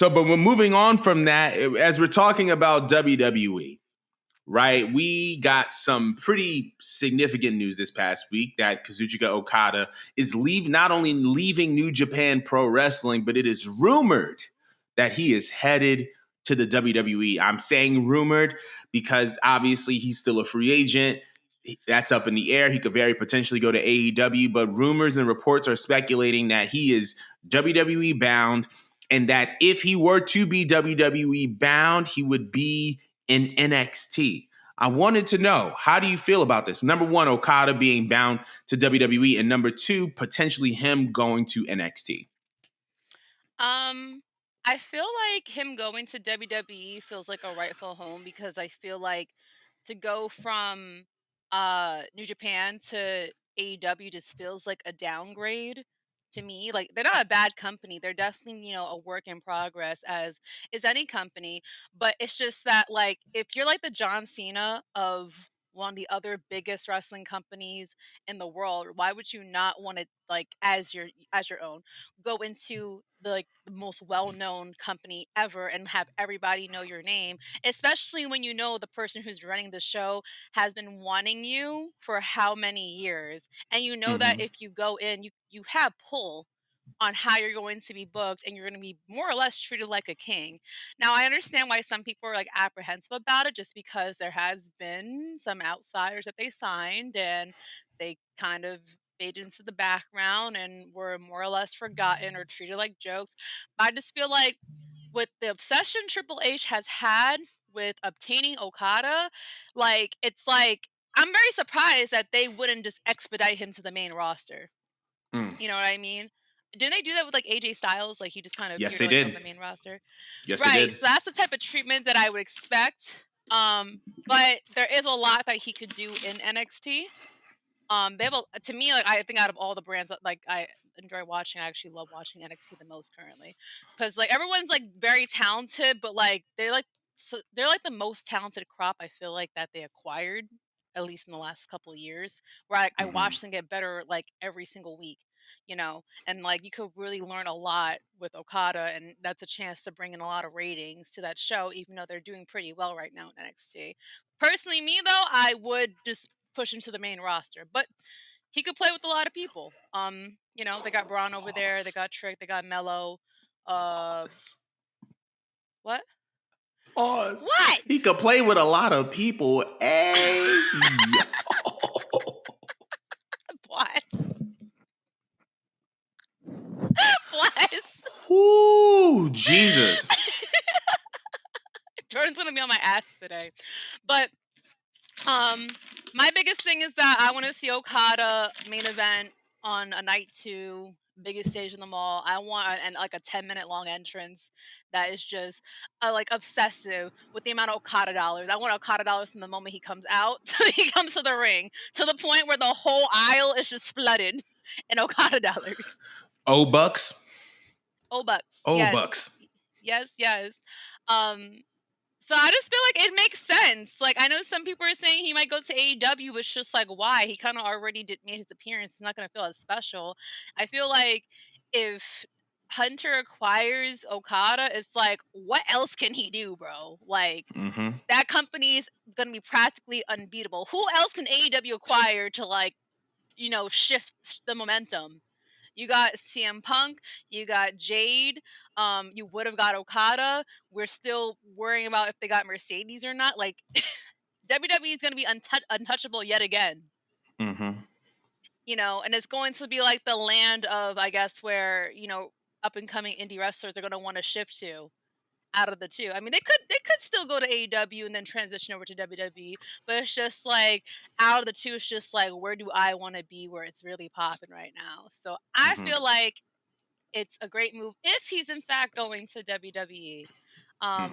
but we're moving on from that. As we're talking about WWE, right? We got some pretty significant news this past week that Kazuchika Okada is not only leaving New Japan Pro Wrestling, but it is rumored that he is headed to the WWE. I'm saying rumored because obviously he's still a free agent. That's up in the air. He could very potentially go to AEW, but rumors and reports are speculating that he is WWE bound, and that if he were to be WWE bound, he would be in NXT. I wanted to know, how do you feel about this? Number one, Okada being bound to WWE, and number two, potentially him going to NXT. I feel like him going to WWE feels like a rightful home, because I feel like to go from New Japan to AEW just feels like a downgrade to me. Like, they're not a bad company. They're definitely, a work in progress, as is any company. But it's just that, like, if you're like the John Cena of one of the other biggest wrestling companies in the world, why would you not want to, like, as your own, go into the most well-known company ever and have everybody know your name, especially when you know the person who's running the show has been wanting you for how many years, and you know that if you go in, you have pull on how you're going to be booked, and you're going to be more or less treated like a king. Now, I understand why some people are like apprehensive about it, just because there has been some outsiders that they signed and they kind of faded into the background and were more or less forgotten or treated like jokes. But I just feel like, with the obsession Triple H has had with obtaining Okada, like, it's like, I'm very surprised that they wouldn't just expedite him to the main roster. You know what I mean? Didn't they do that with like AJ Styles? Like, he just kind of Yes, appeared they like did. on the main roster. Yes, they Right. did. So that's the type of treatment that I would expect. But there is a lot that he could do in NXT. They have to me, like, I think out of all the brands that, like, I enjoy watching, I actually love watching NXT the most currently, because like everyone's like very talented, but like they're like the most talented crop, I feel like, that they acquired, at least in the last couple of years, where I watch them get better like every single week, and like you could really learn a lot with Okada, and that's a chance to bring in a lot of ratings to that show, even though they're doing pretty well right now in NXT. Personally, me though, I would just push him to the main roster, but he could play with a lot of people. They got Braun over there, they got Trick, they got Mello. Uh, what? Pause. What? He could play with a lot of people. Hey, What? Bless. Ooh, Jesus. Jordan's gonna be on my ass today, but my biggest thing is that I want to see Okada main event on a night 2, biggest stage in the mall. I want like a 10-minute long entrance that is just like obsessive with the amount of Okada dollars. I want Okada dollars from the moment he comes out till he comes to the ring, to the point where the whole aisle is just flooded in Okada dollars. O-Bucks. O-Bucks. Yes. O-Bucks. Yes, yes. Um So I just feel like it makes sense. Like, I know some people are saying he might go to AEW, it's just like, why? He kind of already made his appearance. He's not going to feel as special. I feel like if Hunter acquires Okada, it's like, what else can he do, bro? Like, that company's going to be practically unbeatable. Who else can AEW acquire to, like, shift the momentum? You got CM Punk, you got Jade, you would have got Okada. We're still worrying about if they got Mercedes or not. Like, WWE is going to be untouchable yet again. And it's going to be like the land of, I guess, where, up and coming indie wrestlers are going to want to shift to out of the two. I mean, they could still go to AEW and then transition over to WWE, but it's just like, out of the two, it's just like, where do I want to be where it's really popping right now? So I feel like it's a great move if he's in fact going to WWE.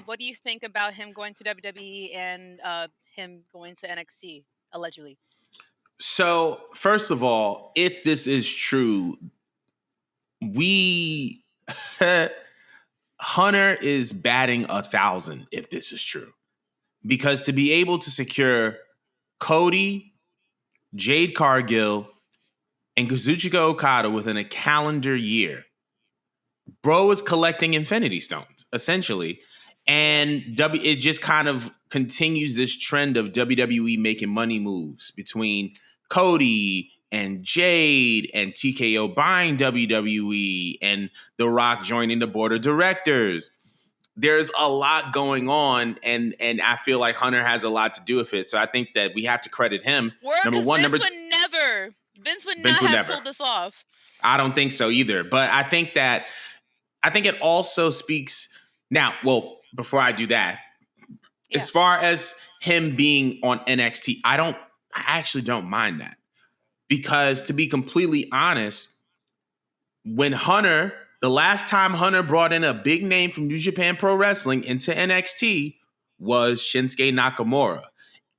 What do you think about him going to WWE and him going to NXT, allegedly? So, first of all, if this is true, we Hunter is batting 1,000 if this is true. Because to be able to secure Cody, Jade Cargill, and Kazuchika Okada within a calendar year, Bro is collecting Infinity Stones, essentially. And it just kind of continues this trend of WWE making money moves between Cody and Jade and TKO buying WWE and The Rock joining the board of directors. There's a lot going on, and I feel like Hunter has a lot to do with it. So I think that we have to credit him. Number one, Vince would Vince not would have never. pulled this off. I don't think so either. But I think it also speaks now. Well, before I do that, as far as him being on NXT, I actually don't mind that, because to be completely honest, when the last time Hunter brought in a big name from New Japan Pro Wrestling into NXT was Shinsuke Nakamura,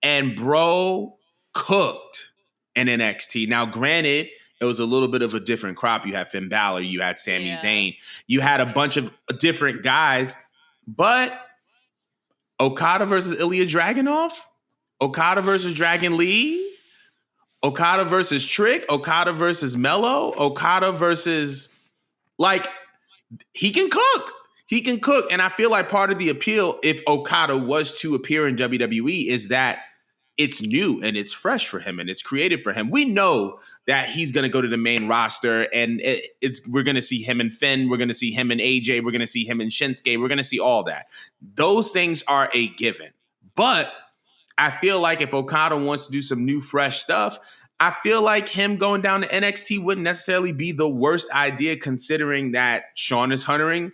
and bro cooked in NXT. Now, granted, it was a little bit of a different crop. You had Finn Balor, you had Sami Zayn, you had a bunch of different guys, but Okada versus Ilya Dragunov, Okada versus Dragon Lee, Okada versus Trick, Okada versus Mello, Okada versus, like, he can cook. He can cook. And I feel like part of the appeal, if Okada was to appear in WWE, is that it's new and it's fresh for him and it's creative for him. We know that he's going to go to the main roster, and we're going to see him and Finn. We're going to see him and AJ. We're going to see him and Shinsuke. We're going to see all that. Those things are a given. But I feel like if Okada wants to do some new, fresh stuff, I feel like him going down to NXT wouldn't necessarily be the worst idea, considering that Sean is huntering.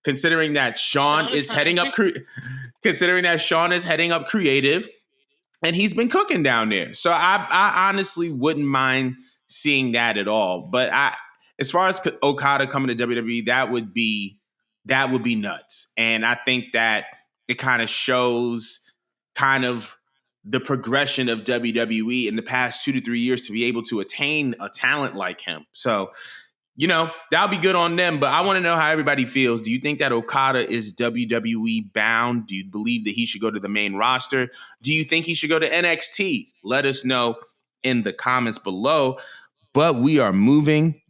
Considering that Sean is heading up creative, and he's been cooking down there. So I honestly wouldn't mind seeing that at all. But as far as Okada coming to WWE, that would be nuts. And I think that it kind of shows kind of the progression of WWE in the past 2 to 3 years to be able to attain a talent like him. So, that'll be good on them. But I want to know how everybody feels. Do you think that Okada is WWE bound? Do you believe that he should go to the main roster? Do you think he should go to NXT? Let us know in the comments below. But we are moving